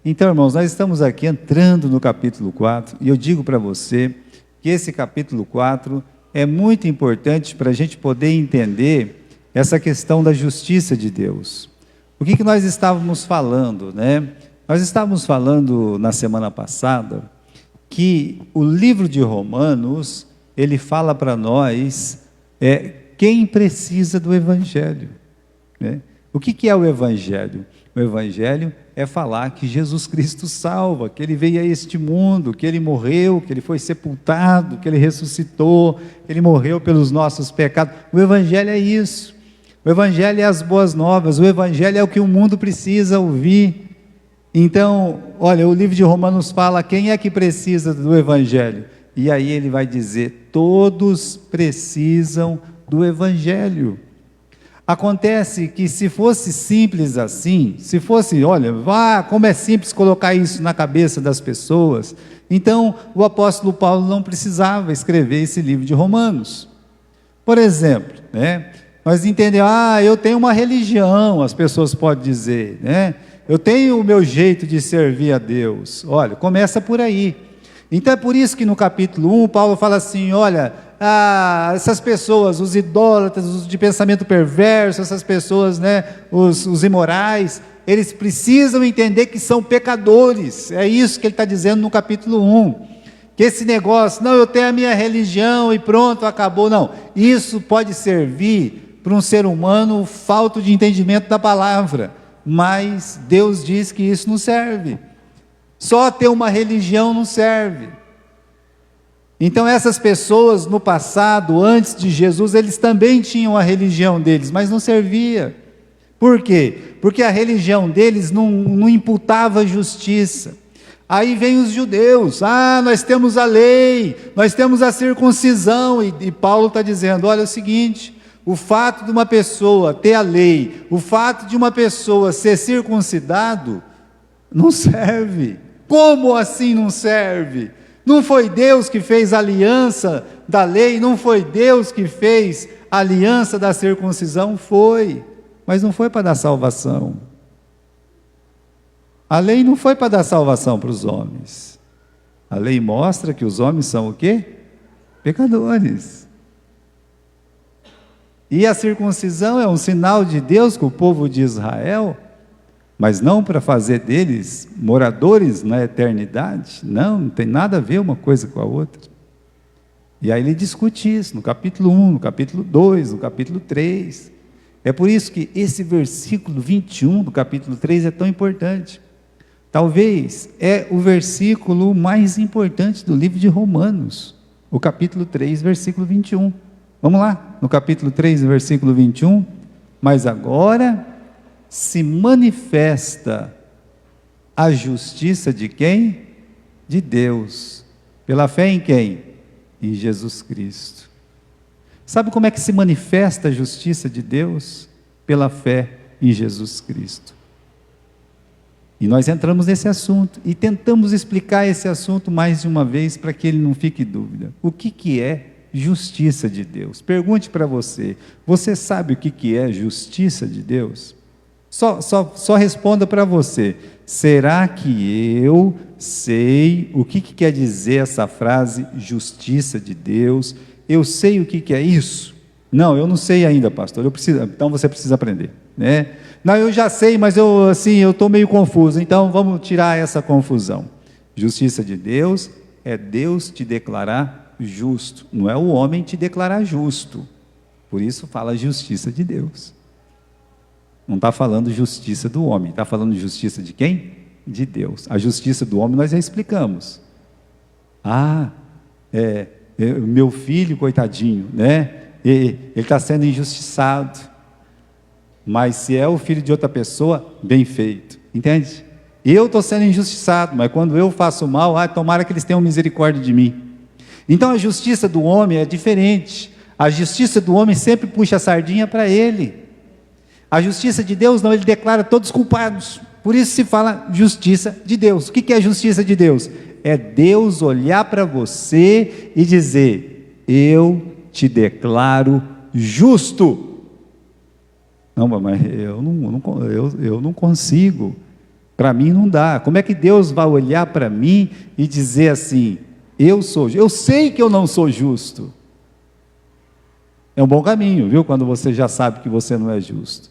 Então, irmãos, nós estamos aqui entrando no capítulo 4, e eu digo para você que esse capítulo 4 é muito importante para a gente poder entender essa questão da justiça de Deus. O que nós estávamos falando, né? Nós estávamos falando na semana passada que o livro de Romanos, ele fala para nós quem precisa do Evangelho, né? O que é o Evangelho? O Evangelho é falar que Jesus Cristo salva, que Ele veio a este mundo, que Ele morreu, que Ele foi sepultado, que Ele ressuscitou, que Ele morreu pelos nossos pecados. O Evangelho é isso. O Evangelho é as boas novas, o Evangelho é o que o mundo precisa ouvir. Então, olha, o livro de Romanos fala quem é que precisa do Evangelho. E aí ele vai dizer, todos precisam do Evangelho. Acontece que se fosse simples assim, se fosse, olha, como é simples colocar isso na cabeça das pessoas, então o apóstolo Paulo não precisava escrever esse livro de Romanos. Por exemplo, né, nós entendemos, eu tenho uma religião, as pessoas podem dizer, né, eu tenho o meu jeito de servir a Deus. Olha, começa por aí. Então é por isso que no capítulo 1, Paulo fala assim, olha, essas pessoas, os idólatras, os de pensamento perverso, essas pessoas, né, os imorais, eles precisam entender que são pecadores. É isso que ele está dizendo no capítulo 1. Que esse negócio, não, eu tenho a minha religião e pronto, acabou. Não, isso pode servir para um ser humano falto de entendimento da palavra, mas Deus diz que isso não serve. Só ter uma religião não serve. Então essas pessoas no passado, antes de Jesus, eles também tinham a religião deles, mas não servia. Por quê? Porque a religião deles não imputava justiça. Aí vem os judeus, nós temos a lei, nós temos a circuncisão, e Paulo está dizendo, olha, é o seguinte, o fato de uma pessoa ter a lei, o fato de uma pessoa ser circuncidado, não serve. Como assim não serve? Não foi Deus que fez a aliança da lei, não foi Deus que fez a aliança da circuncisão? Foi, mas não foi para dar salvação. A lei não foi para dar salvação para os homens. A lei mostra que os homens são o quê? Pecadores. E a circuncisão é um sinal de Deus com o povo de Israel, mas não para fazer deles moradores na eternidade. Não tem nada a ver uma coisa com a outra. E aí ele discute isso no capítulo 1, no capítulo 2, no capítulo 3. É por isso que esse versículo 21 do capítulo 3 é tão importante. Talvez é o versículo mais importante do livro de Romanos, o capítulo 3, versículo 21. Vamos lá, no capítulo 3, versículo 21. Mas agora se manifesta a justiça de quem? De Deus. Pela fé em quem? Em Jesus Cristo. Sabe como é que se manifesta a justiça de Deus? Pela fé em Jesus Cristo. E nós entramos nesse assunto e tentamos explicar esse assunto mais de uma vez para que ele não fique em dúvida. O que é justiça de Deus? Pergunte para você, você sabe o que é justiça de Deus? Só responda para você, será que eu sei o que quer dizer essa frase, justiça de Deus? Eu sei o que é isso? Não, eu não sei ainda, pastor, então você precisa aprender, né? Não, eu já sei, mas eu estou meio confuso, então vamos tirar essa confusão. Justiça de Deus é Deus te declarar justo, não é o homem te declarar justo, por isso fala justiça de Deus. Não está falando justiça do homem, está falando justiça de quem? De Deus. A justiça do homem nós já explicamos. Meu filho, coitadinho, né? Ele está sendo injustiçado. Mas se é o filho de outra pessoa, bem feito. Entende? Eu estou sendo injustiçado, mas quando eu faço mal, tomara que eles tenham misericórdia de mim. Então a justiça do homem é diferente. A justiça do homem sempre puxa a sardinha para ele. A justiça de Deus não, ele declara todos culpados. Por isso se fala justiça de Deus. O que é justiça de Deus? É Deus olhar para você e dizer, eu te declaro justo. Não, mas eu não consigo. Para mim não dá. Como é que Deus vai olhar para mim e dizer assim, eu sei que eu não sou justo. É um bom caminho, viu? Quando você já sabe que você não é justo.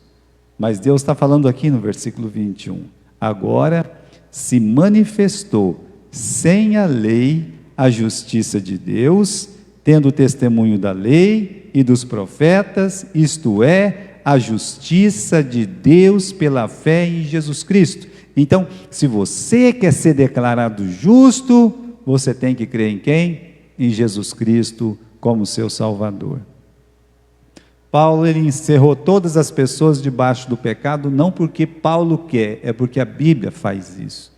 Mas Deus está falando aqui no versículo 21. Agora se manifestou sem a lei a justiça de Deus, tendo o testemunho da lei e dos profetas, isto é, a justiça de Deus pela fé em Jesus Cristo. Então, se você quer ser declarado justo, você tem que crer em quem? Em Jesus Cristo como seu Salvador. Paulo, ele encerrou todas as pessoas debaixo do pecado, não porque Paulo quer, é porque a Bíblia faz isso.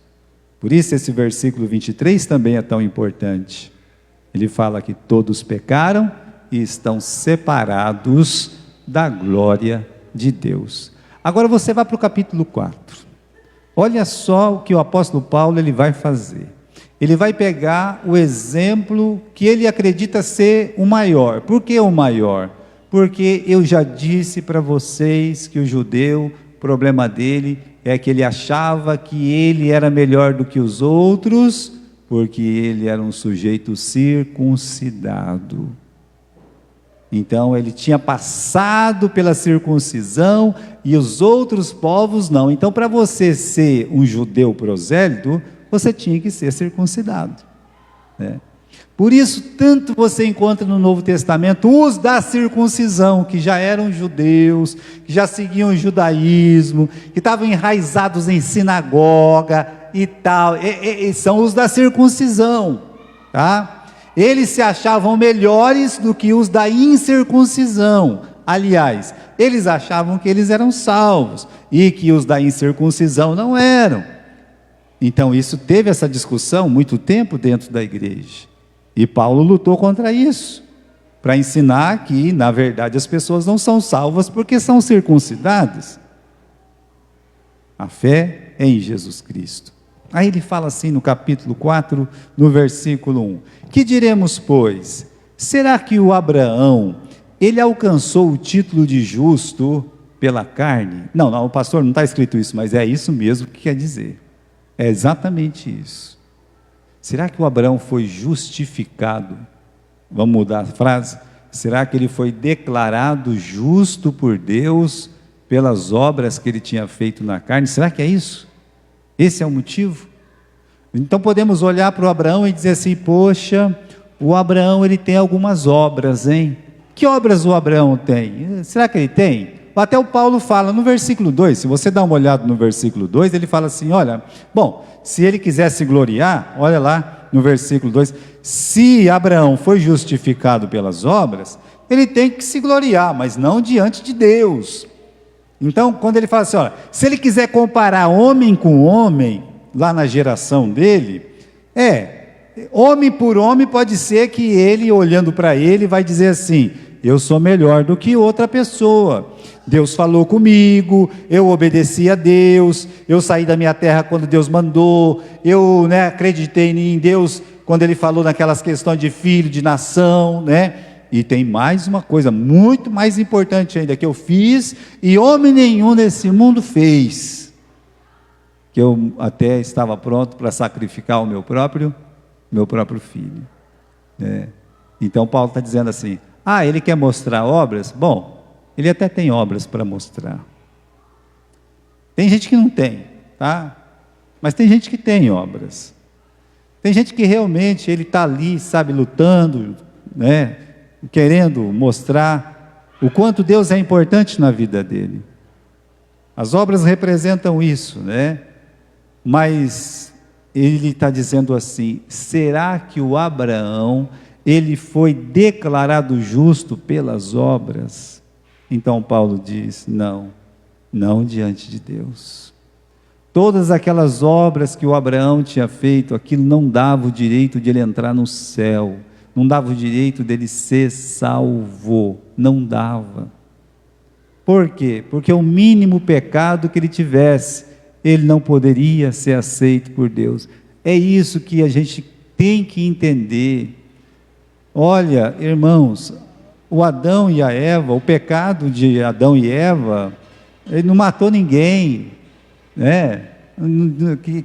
Por isso esse versículo 23 também é tão importante. Ele fala que todos pecaram e estão separados da glória de Deus. Agora você vai para o capítulo 4. Olha só o que o apóstolo Paulo ele vai fazer. Ele vai pegar o exemplo que ele acredita ser o maior. Por que o maior? Porque eu já disse para vocês que o judeu, o problema dele é que ele achava que ele era melhor do que os outros, porque ele era um sujeito circuncidado. Então ele tinha passado pela circuncisão e os outros povos não. Então, para você ser um judeu prosélito, você tinha que ser circuncidado, né? Por isso, tanto você encontra no Novo Testamento os da circuncisão, que já eram judeus, que já seguiam o judaísmo, que estavam enraizados em sinagoga e tal, e são os da circuncisão, tá? Eles se achavam melhores do que os da incircuncisão. Aliás, eles achavam que eles eram salvos, e que os da incircuncisão não eram. Então isso teve essa discussão muito tempo dentro da igreja. E Paulo lutou contra isso, para ensinar que, na verdade, as pessoas não são salvas porque são circuncidadas. A fé é em Jesus Cristo. Aí ele fala assim no capítulo 4, no versículo 1. Que diremos, pois? Será que o Abraão, ele alcançou o título de justo pela carne? Não, o pastor, não está escrito isso, mas é isso mesmo que quer dizer. É exatamente isso. Será que o Abraão foi justificado? Vamos mudar a frase? Será que ele foi declarado justo por Deus pelas obras que ele tinha feito na carne? Será que é isso? Esse é o motivo? Então podemos olhar para o Abraão e dizer assim, poxa, o Abraão ele tem algumas obras, hein? Que obras o Abraão tem? Será que ele tem? Até o Paulo fala no versículo 2, se você dá uma olhada no versículo 2, ele fala assim, olha, bom, se ele quiser se gloriar, olha lá no versículo 2, se Abraão foi justificado pelas obras, ele tem que se gloriar, mas não diante de Deus. Então, quando ele fala assim, olha, se ele quiser comparar homem com homem, lá na geração dele, homem por homem pode ser que ele, olhando para ele, vai dizer assim, eu sou melhor do que outra pessoa, Deus falou comigo, eu obedeci a Deus, eu saí da minha terra quando Deus mandou, eu acreditei em Deus quando Ele falou naquelas questões de filho, de nação, e tem mais uma coisa, muito mais importante ainda, que eu fiz, e homem nenhum nesse mundo fez, que eu até estava pronto para sacrificar o meu próprio filho, Então Paulo está dizendo assim, ele quer mostrar obras? Bom, ele até tem obras para mostrar. Tem gente que não tem, tá? Mas tem gente que tem obras. Tem gente que realmente ele está ali, sabe, lutando, querendo mostrar o quanto Deus é importante na vida dele. As obras representam isso, Mas ele está dizendo assim, será que o Abraão, ele foi declarado justo pelas obras? Então Paulo diz, não diante de Deus. Todas aquelas obras que o Abraão tinha feito, aquilo não dava o direito de ele entrar no céu, não dava o direito dele ser salvo, não dava. Por quê? Porque o mínimo pecado que ele tivesse, ele não poderia ser aceito por Deus. É isso que a gente tem que entender. Olha, irmãos, o Adão e a Eva, o pecado de Adão e Eva, ele não matou ninguém,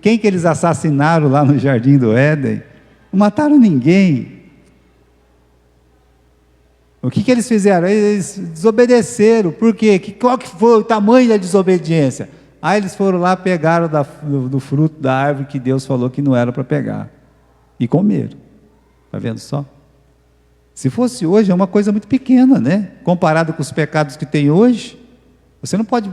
Quem que eles assassinaram lá no Jardim do Éden? Não mataram ninguém. O que eles fizeram? Eles desobedeceram. Por quê? Qual que foi o tamanho da desobediência? Aí eles foram lá, pegaram do fruto da árvore que Deus falou que não era para pegar. E comeram. Está vendo só? Se fosse hoje, é uma coisa muito pequena, né? Comparado com os pecados que tem hoje. Você não pode...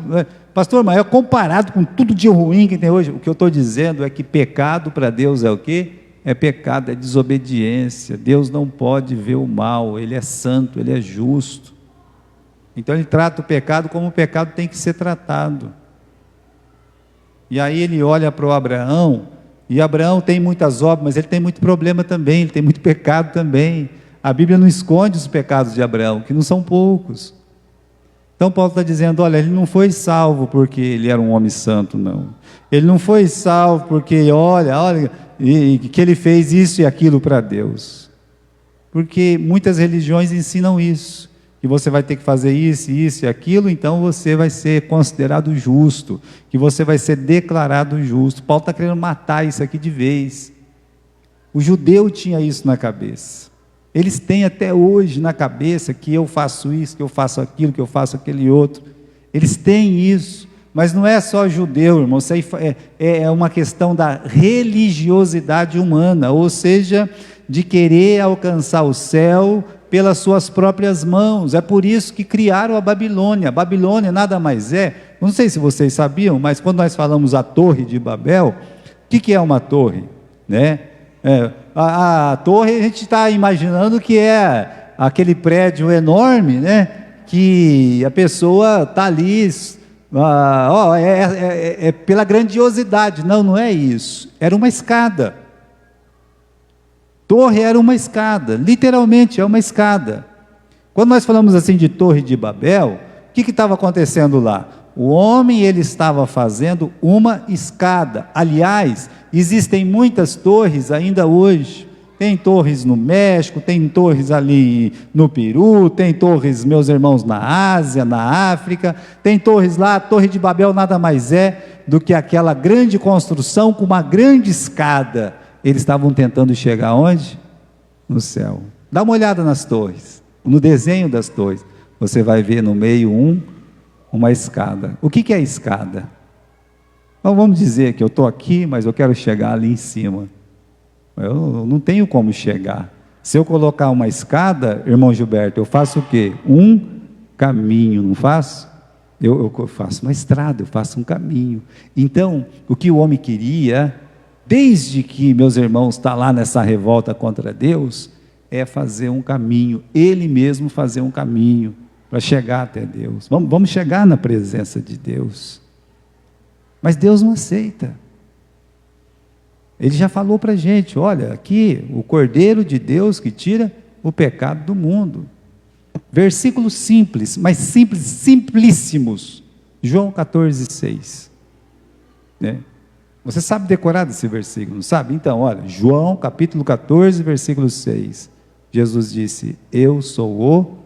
Pastor, mas é comparado com tudo de ruim que tem hoje. O que eu estou dizendo é que pecado para Deus é o quê? É pecado, é desobediência. Deus não pode ver o mal, Ele é santo, Ele é justo. Então Ele trata o pecado como o pecado tem que ser tratado. E aí Ele olha para o Abraão, e Abraão tem muitas obras, mas ele tem muito problema também, ele tem muito pecado também. A Bíblia não esconde os pecados de Abraão, que não são poucos. Então Paulo está dizendo, olha, ele não foi salvo porque ele era um homem santo, não. Ele não foi salvo porque, olha, que ele fez isso e aquilo para Deus. Porque muitas religiões ensinam isso, que você vai ter que fazer isso e aquilo, então você vai ser considerado justo, que você vai ser declarado justo. Paulo está querendo matar isso aqui de vez. O judeu tinha isso na cabeça. Eles têm até hoje na cabeça que eu faço isso, que eu faço aquilo, que eu faço aquele outro. Eles têm isso, mas não é só judeu, irmão, isso aí é uma questão da religiosidade humana, ou seja, de querer alcançar o céu pelas suas próprias mãos. É por isso que criaram a Babilônia. A Babilônia nada mais não sei se vocês sabiam, mas quando nós falamos a Torre de Babel, o que é uma torre? Né? A torre, a gente está imaginando que é aquele prédio enorme, né? Que a pessoa está ali, pela grandiosidade. Não é isso. Era uma escada. Torre era uma escada, literalmente é uma escada. Quando nós falamos assim de Torre de Babel, o que estava acontecendo lá? O homem, ele estava fazendo uma escada. Aliás, existem muitas torres ainda hoje. Tem torres no México, tem torres ali no Peru, tem torres, meus irmãos, na Ásia, na África, tem torres lá. A Torre de Babel nada mais é do que aquela grande construção com uma grande escada. Eles estavam tentando chegar onde? No céu. Dá uma olhada nas torres, no desenho das torres. Você vai ver no meio uma escada. O que é escada? Então, vamos dizer que eu estou aqui, mas eu quero chegar ali em cima. Eu não tenho como chegar. Se eu colocar uma escada, irmão Gilberto, eu faço o quê? Um caminho, não faço? Eu faço uma estrada, eu faço um caminho. Então, o que o homem queria, desde que, meus irmãos, está lá nessa revolta contra Deus, é fazer um caminho, ele mesmo fazer um caminho, para chegar até Deus. Vamos chegar na presença de Deus. Mas Deus não aceita. Ele já falou para a gente, olha, aqui, o Cordeiro de Deus que tira o pecado do mundo. Versículos simples, mas simplíssimos. João 14,6. Né? Você sabe decorar desse versículo, não sabe? Então, olha, João capítulo 14, versículo 6. Jesus disse, eu sou o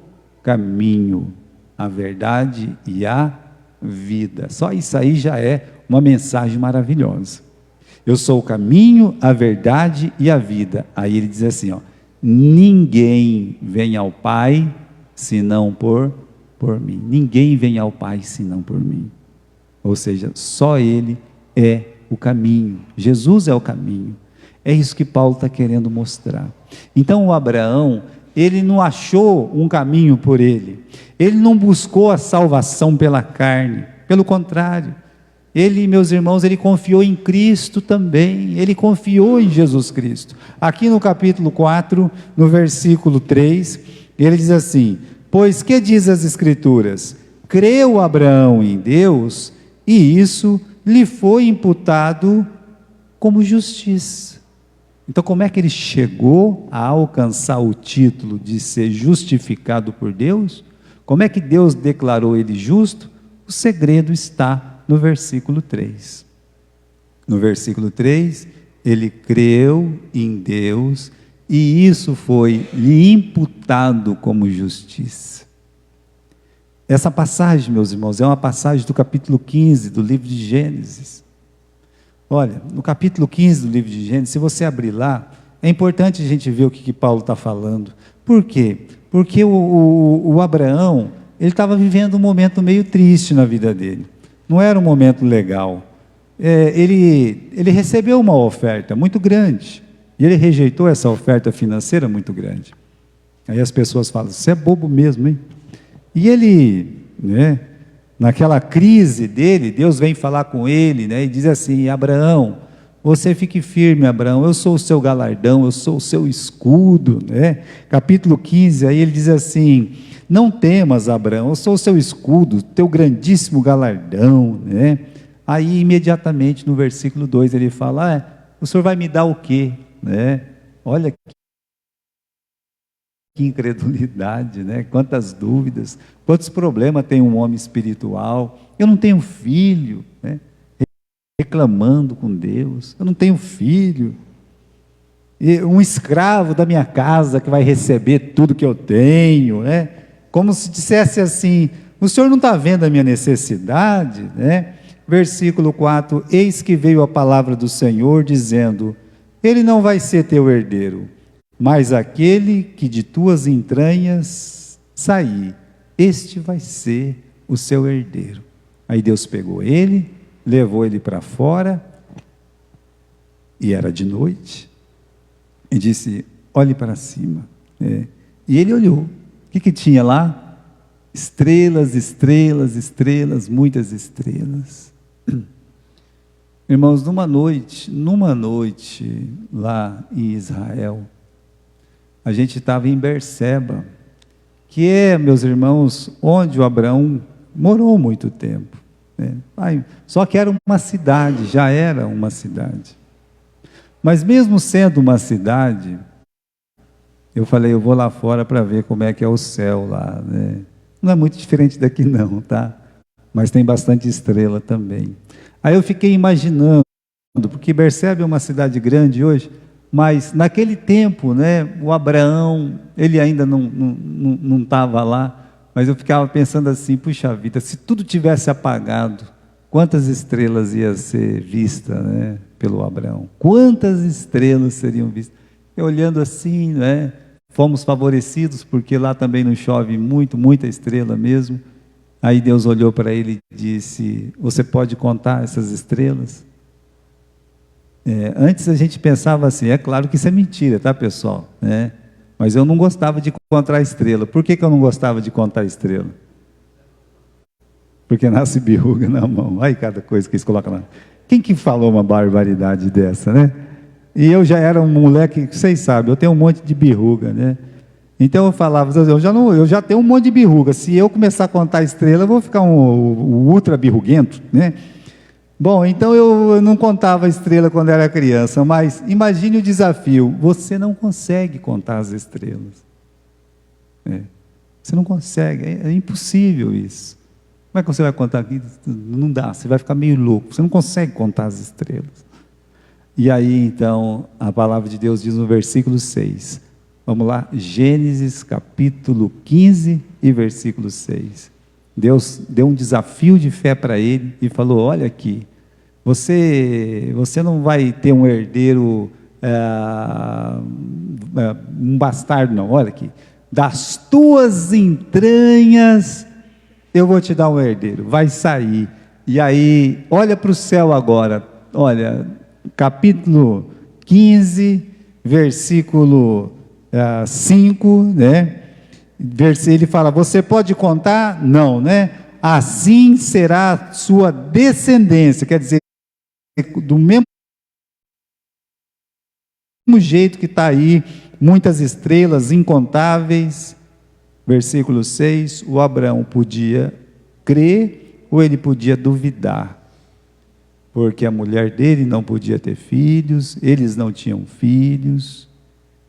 caminho, a verdade e a vida. Só isso aí já é uma mensagem maravilhosa. Eu sou o caminho, a verdade e a vida. Aí ele diz assim, ninguém vem ao Pai senão por mim. Ninguém vem ao Pai senão por mim. Ou seja, só Ele é o caminho. Jesus é o caminho. É isso que Paulo está querendo mostrar. Então o Abraão, ele não achou um caminho por ele. Ele não buscou a salvação pela carne. Pelo contrário. Ele, meus irmãos, ele confiou em Cristo também, ele confiou em Jesus Cristo. Aqui no capítulo 4, no versículo 3, ele diz assim, pois que diz as Escrituras? Creu Abraão em Deus, e isso lhe foi imputado como justiça. Então como é que ele chegou a alcançar o título de ser justificado por Deus? Como é que Deus declarou ele justo? O segredo está no versículo 3. No versículo 3, ele creu em Deus e isso foi lhe imputado como justiça. Essa passagem, meus irmãos, é uma passagem do capítulo 15 do livro de Gênesis. Olha, no capítulo 15 do livro de Gênesis, se você abrir lá, é importante a gente ver o que Paulo está falando. Por quê? Porque o Abraão, ele estava vivendo um momento meio triste na vida dele. Não era um momento legal. Ele recebeu uma oferta muito grande, e ele rejeitou essa oferta financeira muito grande. Aí as pessoas falam, você é bobo mesmo, hein? E ele, naquela crise dele, Deus vem falar com ele, e diz assim, Abraão, você fique firme, Abraão, eu sou o seu galardão, eu sou o seu escudo, Capítulo 15, aí ele diz assim, não temas, Abraão, eu sou o seu escudo, teu grandíssimo galardão, Aí imediatamente no versículo 2 ele fala, o senhor vai me dar o quê? Olha que incredulidade, quantas dúvidas, quantos problemas tem um homem espiritual. Eu não tenho filho, reclamando com Deus, eu não tenho filho, e um escravo da minha casa que vai receber tudo que eu tenho, como se dissesse assim, o senhor não está vendo a minha necessidade, Versículo 4, eis que veio a palavra do Senhor, dizendo, ele não vai ser teu herdeiro, mas aquele que de tuas entranhas sair, este vai ser o seu herdeiro. Aí Deus pegou ele, levou ele para fora, e era de noite, e disse, olhe para cima. E ele olhou, o que tinha lá? Estrelas, estrelas, estrelas, muitas estrelas. Irmãos, numa noite lá em Israel, a gente estava em Berseba, que é, meus irmãos, onde o Abraão morou muito tempo, só que era uma cidade, já era uma cidade, mas mesmo sendo uma cidade, eu falei, eu vou lá fora para ver como é que é o céu lá, não é muito diferente daqui não, tá? Mas tem bastante estrela também. Aí eu fiquei imaginando, porque Berseba é uma cidade grande hoje, mas naquele tempo, o Abraão, ele ainda não estava lá, mas eu ficava pensando assim, puxa vida, se tudo tivesse apagado, quantas estrelas ia ser vista, pelo Abraão? Quantas estrelas seriam vistas? Eu olhando assim, fomos favorecidos, porque lá também não chove muito, muita estrela mesmo. Aí Deus olhou para ele e disse, você pode contar essas estrelas? Antes a gente pensava assim, é claro que isso é mentira, tá pessoal? Mas eu não gostava de contar estrela. Por que eu não gostava de contar estrela? Porque nasce berruga na mão. Aí cada coisa que eles colocam lá. Quem que falou uma barbaridade dessa, E eu já era um moleque, vocês sabem, eu tenho um monte de berruga, Então eu falava, eu já tenho um monte de berruga, se eu começar a contar estrela, eu vou ficar um ultra berruguento, Bom, então eu não contava estrela quando era criança, mas imagine o desafio, você não consegue contar as estrelas. Você não consegue, é impossível isso. Como é que você vai contar aqui? Não dá, você vai ficar meio louco, você não consegue contar as estrelas. E aí então, a palavra de Deus diz no versículo 6, vamos lá, Gênesis capítulo 15 e versículo 6. Deus deu um desafio de fé para ele e falou, olha aqui, você não vai ter um herdeiro, um bastardo não, olha aqui, das tuas entranhas eu vou te dar um herdeiro, vai sair. E aí, olha para o céu agora, olha, capítulo 15, versículo 5, ele fala, você pode contar? Não, assim será a sua descendência, quer dizer, do mesmo jeito que está aí, muitas estrelas incontáveis. Versículo 6, o Abraão podia crer ou ele podia duvidar, porque a mulher dele não podia ter filhos, eles não tinham filhos,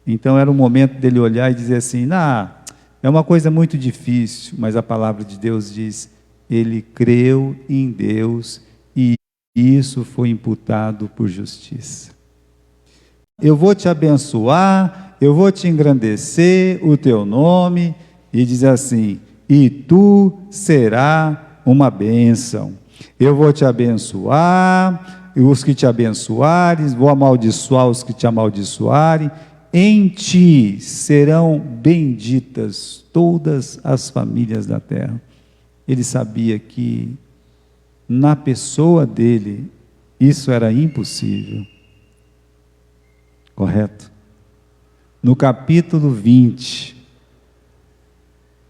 então era o momento dele olhar e dizer assim, é uma coisa muito difícil, mas a palavra de Deus diz, ele creu em Deus e isso foi imputado por justiça. Eu vou te abençoar, eu vou te engrandecer o teu nome, e diz assim, e tu serás uma bênção. Eu vou te abençoar, os que te abençoarem, vou amaldiçoar os que te amaldiçoarem. Em ti serão benditas todas as famílias da terra. Ele sabia que na pessoa dele isso era impossível. Correto? No capítulo 20,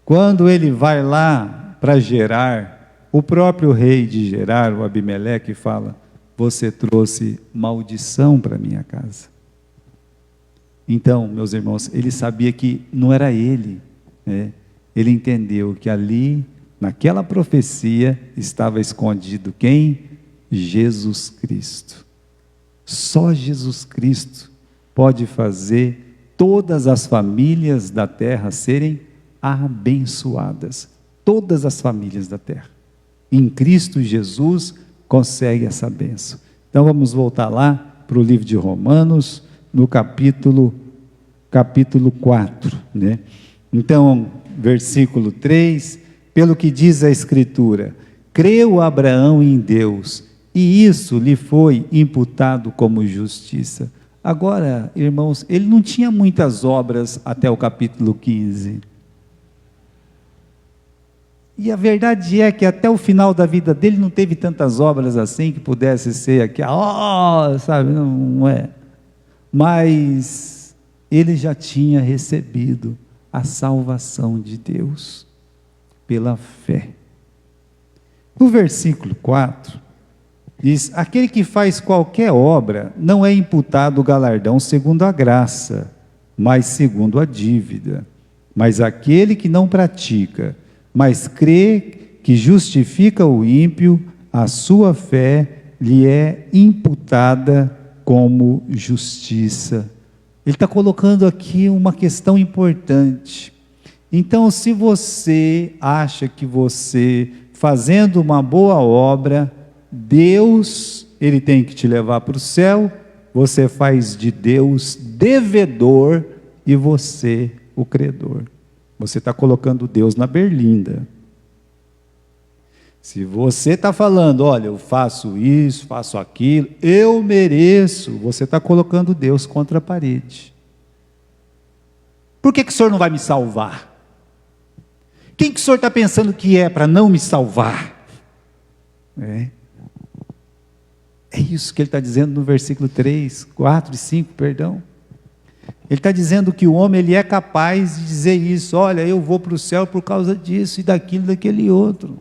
quando ele vai lá para Gerar, o próprio rei de Gerar, o Abimeleque, fala: você trouxe maldição para minha casa. Então, meus irmãos, ele sabia que não era ele, né? Ele entendeu que ali, naquela profecia, estava escondido quem? Jesus Cristo. Só Jesus Cristo pode fazer todas as famílias da terra serem abençoadas. Todas as famílias da terra. Em Cristo Jesus consegue essa bênção. Então vamos voltar lá para o livro de Romanos, no capítulo 4, né? Então, versículo 3, pelo que diz a Escritura, creu Abraão em Deus, e isso lhe foi imputado como justiça. Agora, irmãos, ele não tinha muitas obras até o capítulo 15. E a verdade é que até o final da vida dele não teve tantas obras assim que pudesse ser aqui, sabe, não é. Mas ele já tinha recebido a salvação de Deus pela fé. No versículo 4, diz: aquele que faz qualquer obra não é imputado o galardão segundo a graça, mas segundo a dívida. Mas aquele que não pratica, mas crê que justifica o ímpio, a sua fé lhe é imputada como justiça. Ele está colocando aqui uma questão importante. Então, se você acha que você, fazendo uma boa obra, Deus, Ele tem que te levar para o céu, você faz de Deus devedor e você o credor. Você está colocando Deus na berlinda. Se você está falando, olha, eu faço isso, faço aquilo, eu mereço, você está colocando Deus contra a parede. Por que o senhor não vai me salvar? Quem que o senhor está pensando que é para não me salvar? É isso que ele está dizendo no versículo 3, 4 e 5, perdão. Ele está dizendo que o homem ele é capaz de dizer isso, olha, eu vou para o céu por causa disso e daquilo, daquele outro.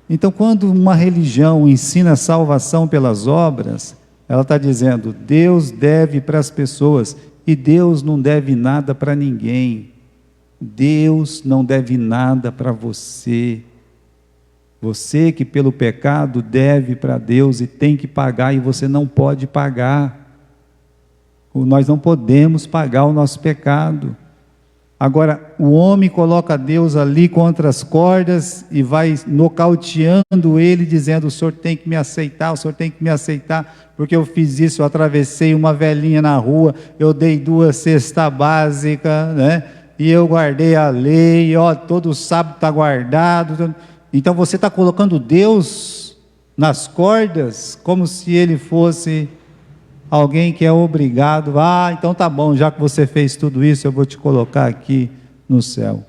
Então, quando uma religião ensina a salvação pelas obras, ela está dizendo, Deus deve para as pessoas, e Deus não deve nada para ninguém. Deus não deve nada para você. Você que pelo pecado deve para Deus e tem que pagar, e você não pode pagar. Nós não podemos pagar o nosso pecado. Agora, o homem coloca Deus ali contra as cordas e vai nocauteando ele, dizendo, o senhor tem que me aceitar, o senhor tem que me aceitar, porque eu fiz isso, eu atravessei uma velhinha na rua, eu dei 2 cestas básicas, né? E eu guardei a lei, todo sábado está guardado. Então você está colocando Deus nas cordas, como se ele fosse alguém que é obrigado, então tá bom, já que você fez tudo isso, eu vou te colocar aqui no céu.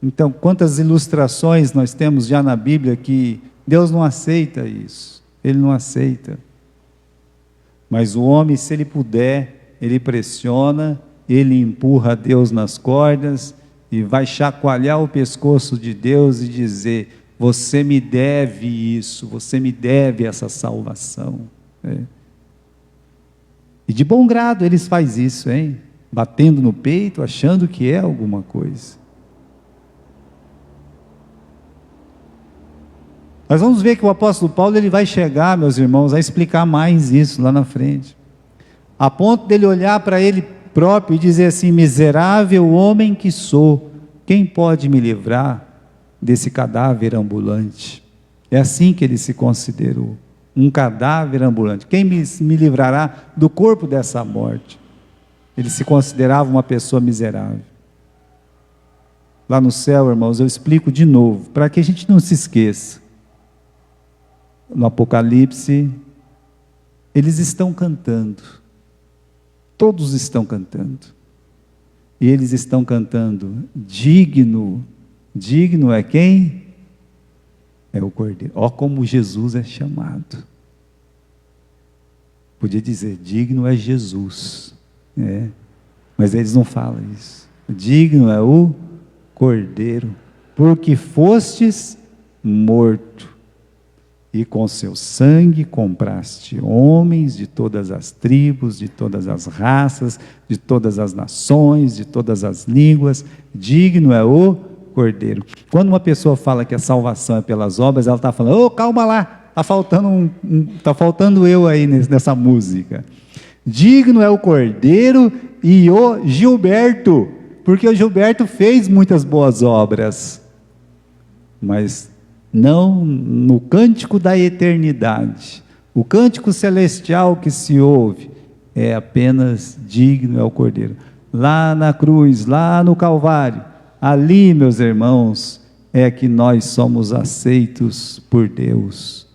Então, quantas ilustrações nós temos já na Bíblia que Deus não aceita isso, Ele não aceita. Mas o homem, se ele puder, ele pressiona, ele empurra Deus nas cordas e vai chacoalhar o pescoço de Deus e dizer, você me deve isso, você me deve essa salvação. E de bom grado eles fazem isso, hein? Batendo no peito, achando que é alguma coisa. Nós vamos ver que o apóstolo Paulo ele vai chegar, meus irmãos, a explicar mais isso lá na frente. A ponto dele olhar para ele próprio e dizer assim, miserável homem que sou, quem pode me livrar desse cadáver ambulante? É assim que ele se considerou, um cadáver ambulante. Quem me livrará do corpo dessa morte? Ele se considerava uma pessoa miserável. lá no céu, irmãos, eu explico de novo, para que a gente não se esqueça. No Apocalipse, eles estão cantando, todos estão cantando, e eles estão cantando, digno é quem? É o Cordeiro. Ó como Jesus é chamado. Podia dizer, digno é Jesus, mas eles não falam isso. Digno é o Cordeiro, porque fostes morto, e com seu sangue compraste homens de todas as tribos, de todas as raças, de todas as nações, de todas as línguas. Digno é o Cordeiro. Quando uma pessoa fala que a salvação é pelas obras, ela está falando, ô, calma lá, está faltando eu aí nessa música. Digno é o Cordeiro e o Gilberto, porque o Gilberto fez muitas boas obras, mas não no cântico da eternidade. O cântico celestial que se ouve é apenas digno é o Cordeiro. Lá na cruz, lá no Calvário, ali, meus irmãos, é que nós somos aceitos por Deus.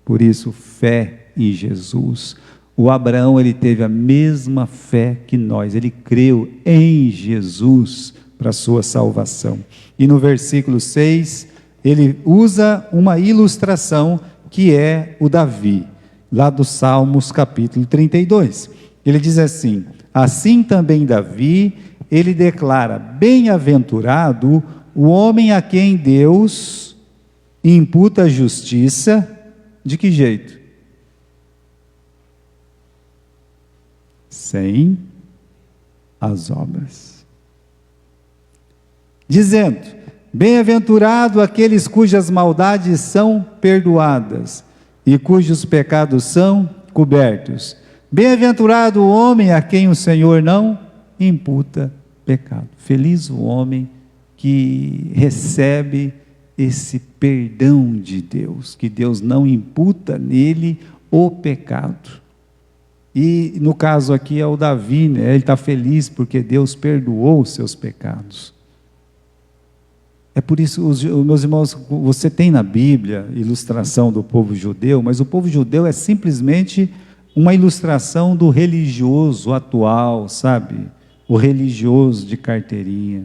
Por isso, fé em Jesus. O Abraão, ele teve a mesma fé que nós, ele creu em Jesus para a sua salvação. E no versículo 6, ele usa uma ilustração que é o Davi, lá do Salmos capítulo 32. Ele diz assim: assim também Davi, ele declara, bem-aventurado o homem a quem Deus imputa a justiça, de que jeito? Sem as obras. Dizendo, bem-aventurado aqueles cujas maldades são perdoadas e cujos pecados são cobertos. Bem-aventurado o homem a quem o Senhor não imputa pecado. Feliz o homem que recebe esse perdão de Deus, que Deus não imputa nele o pecado. E no caso aqui é o Davi, né? Ele está feliz porque Deus perdoou os seus pecados. É por isso, meus irmãos, você tem na Bíblia ilustração do povo judeu, mas o povo judeu é simplesmente uma ilustração do religioso atual, sabe? O religioso de carteirinha.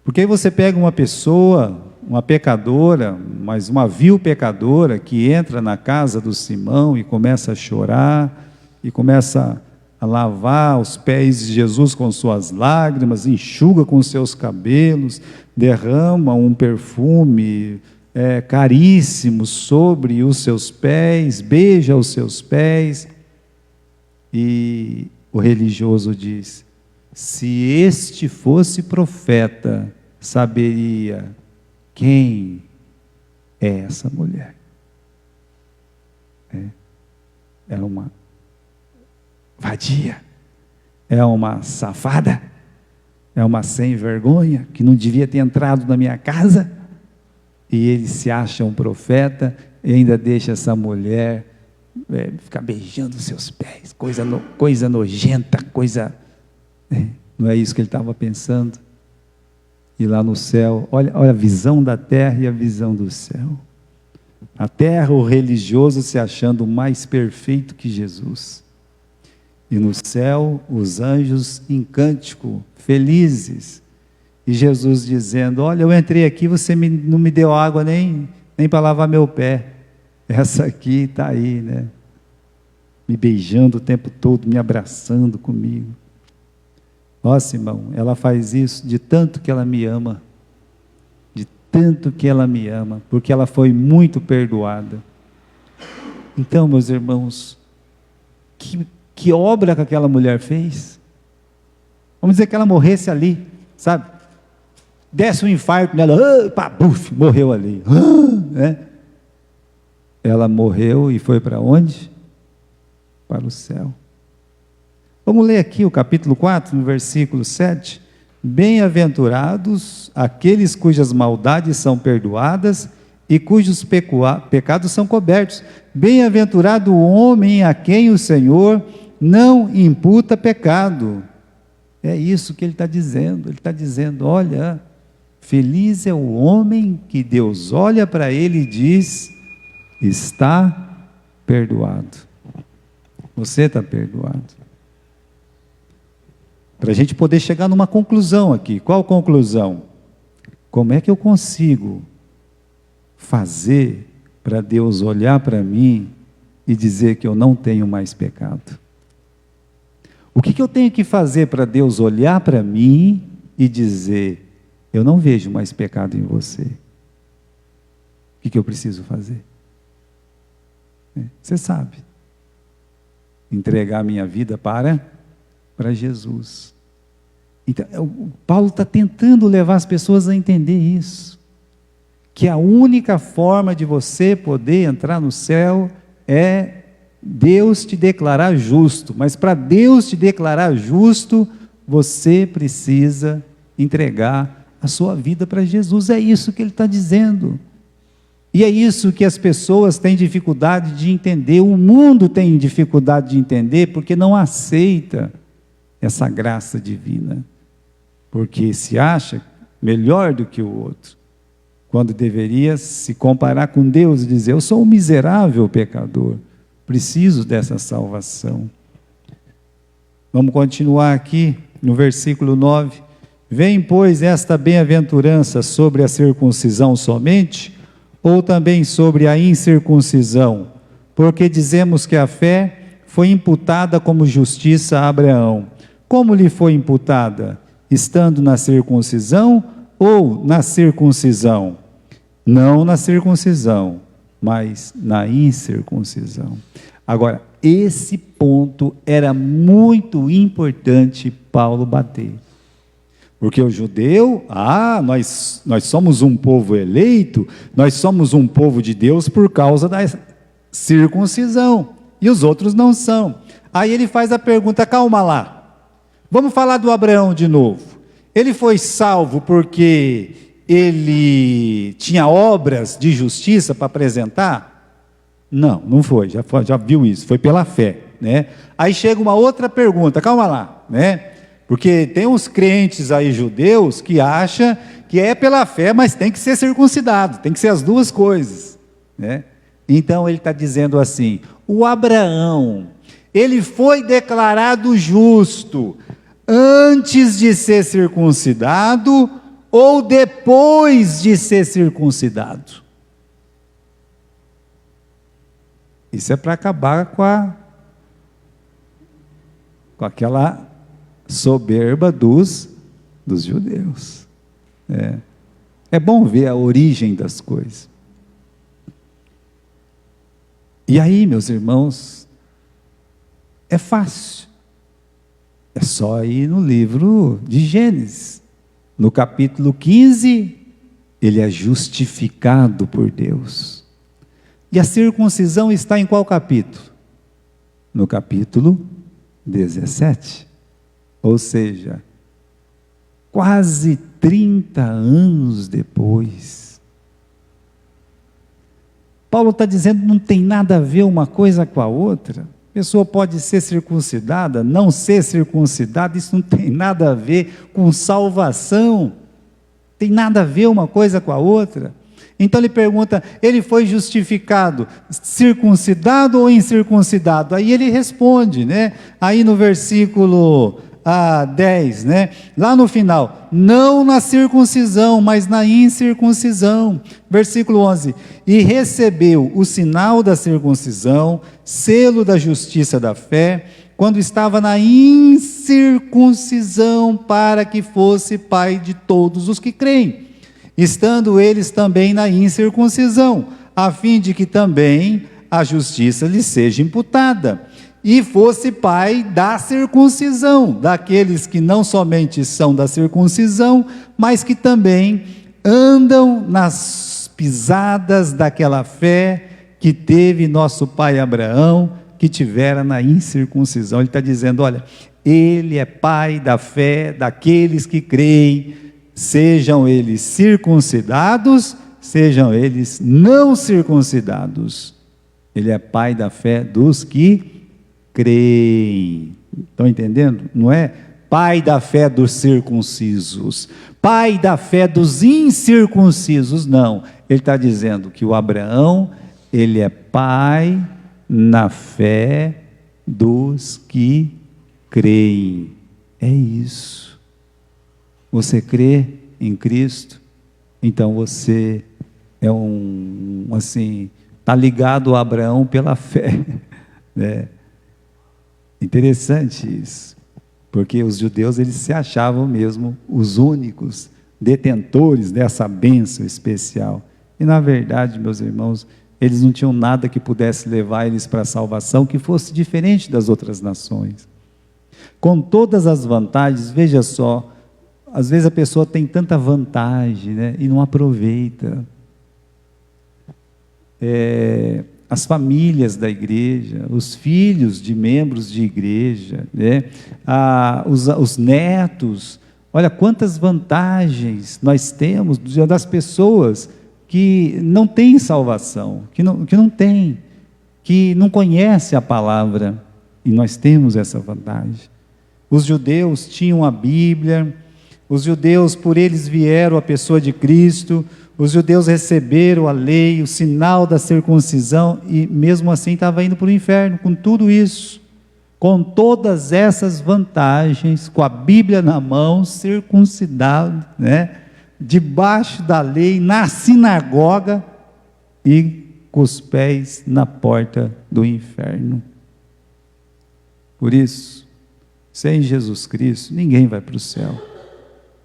Porque aí você pega uma pessoa, uma pecadora, mas uma vil pecadora, que entra na casa do Simão e começa a chorar, e começa a lavar os pés de Jesus com suas lágrimas, enxuga com seus cabelos, derrama um perfume caríssimo sobre os seus pés, beija os seus pés, e o religioso diz, se este fosse profeta, saberia quem é essa mulher. É uma vadia, é uma safada, é uma sem vergonha, que não devia ter entrado na minha casa, e ele se acha um profeta, e ainda deixa essa mulher ficar beijando os seus pés, coisa nojenta, não é isso que ele estava pensando? E lá no céu, olha a visão da terra e a visão do céu. A terra, o religioso se achando mais perfeito que Jesus. E no céu, os anjos em cântico, felizes. E Jesus dizendo, olha, eu entrei aqui, você não me deu água nem para lavar meu pé. Essa aqui está aí, né? Me beijando o tempo todo, me abraçando comigo. Nossa, irmão, ela faz isso de tanto que ela me ama. De tanto que ela me ama, porque ela foi muito perdoada. Então, meus irmãos, que obra que aquela mulher fez? Vamos dizer que ela morresse ali, sabe? Desce um infarto nela, morreu ali. Né? Ela morreu e foi para onde? Para o céu. Vamos ler aqui o capítulo 4, no versículo 7. Bem-aventurados aqueles cujas maldades são perdoadas e cujos pecados são cobertos. Bem-aventurado o homem a quem o Senhor não imputa pecado. É isso que ele está dizendo. Ele está dizendo: olha, feliz é o homem que Deus olha para ele e diz: está perdoado. Você está perdoado. Para a gente poder chegar numa conclusão aqui. Qual conclusão? Como é que eu consigo fazer para Deus olhar para mim e dizer que eu não tenho mais pecado? O que eu tenho que fazer para Deus olhar para mim e dizer: eu não vejo mais pecado em você? O que eu preciso fazer? Você sabe. Entregar a minha vida para Jesus. Então, Paulo está tentando levar as pessoas a entender isso. Que a única forma de você poder entrar no céu é Deus te declarar justo. Mas para Deus te declarar justo, você precisa entregar a sua vida para Jesus. É isso que ele está dizendo. E é isso que as pessoas têm dificuldade de entender, o mundo tem dificuldade de entender, porque não aceita essa graça divina. Porque se acha melhor do que o outro, quando deveria se comparar com Deus e dizer: eu sou um miserável pecador, preciso dessa salvação. Vamos continuar aqui no versículo 9. Vem, pois, esta bem-aventurança sobre a circuncisão somente, ou também sobre a incircuncisão? Porque dizemos que a fé foi imputada como justiça a Abraão. Como lhe foi imputada? Estando na circuncisão ou na circuncisão? Não na circuncisão, mas na incircuncisão. Agora, esse ponto era muito importante Paulo bater. Porque o judeu, nós somos um povo eleito, nós somos um povo de Deus por causa da circuncisão, e os outros não são. Aí ele faz a pergunta: calma lá, vamos falar do Abraão de novo. Ele foi salvo porque ele tinha obras de justiça para apresentar? Não, não foi, já viu isso, foi pela fé, né? Aí chega uma outra pergunta: calma lá, né? Porque tem uns crentes aí judeus que acham que é pela fé, mas tem que ser circuncidado, tem que ser as duas coisas, né? Então ele está dizendo assim: o Abraão, ele foi declarado justo antes de ser circuncidado ou depois de ser circuncidado? Isso é para acabar com aquela soberba dos judeus. É bom ver a origem das coisas. E aí, meus irmãos, é fácil. É só ir no livro de Gênesis. No capítulo 15, ele é justificado por Deus. E a circuncisão está em qual capítulo? No capítulo 17. Ou seja, quase 30 anos depois. Paulo está dizendo que não tem nada a ver uma coisa com a outra. A pessoa pode ser circuncidada, não ser circuncidada, isso não tem nada a ver com salvação. Tem nada a ver uma coisa com a outra. Então ele pergunta: ele foi justificado circuncidado ou incircuncidado? Aí ele responde, né? Aí no versículo 10, né? Lá no final: não na circuncisão, mas na incircuncisão. Versículo 11: e recebeu o sinal da circuncisão, selo da justiça da fé, quando estava na incircuncisão, para que fosse pai de todos os que creem, estando eles também na incircuncisão, a fim de que também a justiça lhe seja imputada, e fosse pai da circuncisão, daqueles que não somente são da circuncisão, mas que também andam nas pisadas daquela fé que teve nosso pai Abraão, que tivera na incircuncisão. Ele está dizendo: olha, ele é pai da fé daqueles que creem, sejam eles circuncidados, sejam eles não circuncidados. Ele é pai da fé dos que creem. Estão entendendo? Não é pai da fé dos circuncisos, pai da fé dos incircuncisos. Não, ele está dizendo que o Abraão, ele é pai na fé dos que creem. É isso. Você crê em Cristo, então você é está ligado a Abraão pela fé, né? Interessante isso, porque os judeus, eles se achavam mesmo os únicos detentores dessa bênção especial, e na verdade, meus irmãos, eles não tinham nada que pudesse levar eles para a salvação, que fosse diferente das outras nações, com todas as vantagens. Veja só, às vezes a pessoa tem tanta vantagem, né, e não aproveita. As famílias da igreja, os filhos de membros de igreja, né, os netos, olha quantas vantagens nós temos das pessoas que não têm salvação, que não conhecem a palavra, e nós temos essa vantagem. Os judeus tinham a Bíblia, os judeus, por eles vieram a pessoa de Cristo, os judeus receberam a lei, o sinal da circuncisão, e mesmo assim estava indo para o inferno, com tudo isso, com todas essas vantagens, com a Bíblia na mão, circuncidado, né, debaixo da lei, na sinagoga, e com os pés na porta do inferno. Por isso, sem Jesus Cristo, ninguém vai para o céu.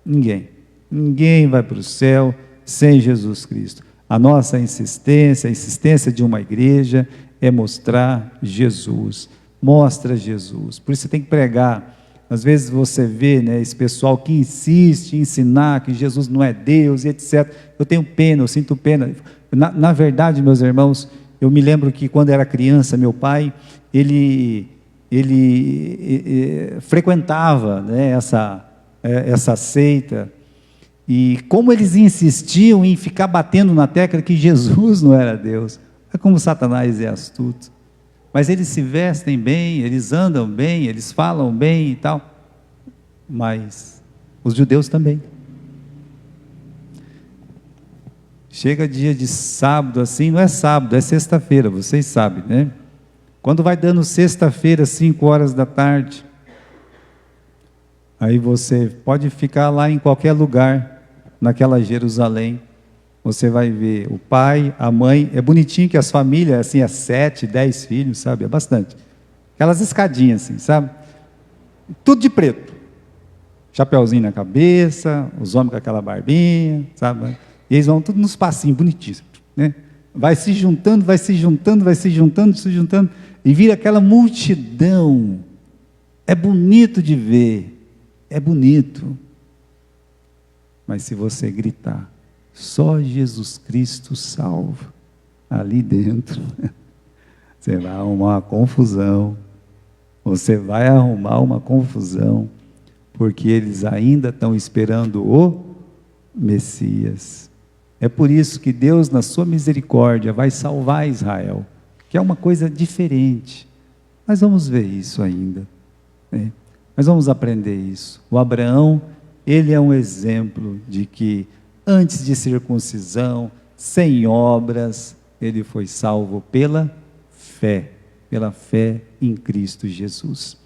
Ninguém vai para o céu sem Jesus Cristo. A nossa insistência, a insistência de uma igreja é mostrar Jesus. Mostra Jesus. Por isso você tem que pregar. Às vezes você vê, né, esse pessoal que insiste em ensinar que Jesus não é Deus e etc. Eu tenho pena, eu sinto pena. Na verdade, meus irmãos, eu me lembro que quando era criança, meu pai, ele frequentava, né, essa seita, e como eles insistiam em ficar batendo na tecla que Jesus não era Deus. É como Satanás é astuto. Mas eles se vestem bem, eles andam bem, eles falam bem e tal, mas os judeus também. Chega dia de sábado assim, não é sábado, é sexta-feira, vocês sabem, né? Quando vai dando sexta-feira, 5 horas da tarde, aí você pode ficar lá em qualquer lugar, naquela Jerusalém, você vai ver o pai, a mãe, é bonitinho que as famílias, assim, 7, 10 filhos, sabe, é bastante, aquelas escadinhas assim, sabe, tudo de preto, chapeuzinho na cabeça, os homens com aquela barbinha, sabe, e eles vão tudo nos passinhos, bonitinhos, né, vai se juntando, e vira aquela multidão, é bonito de ver, é bonito, mas se você gritar, só Jesus Cristo salva, ali dentro, você vai arrumar uma confusão, porque eles ainda estão esperando o Messias. É por isso que Deus, na sua misericórdia, vai salvar Israel, que é uma coisa diferente. Nós vamos ver isso ainda, né? Nós vamos aprender isso. O Abraão, ele é um exemplo de que antes de circuncisão, sem obras, ele foi salvo pela fé em Cristo Jesus.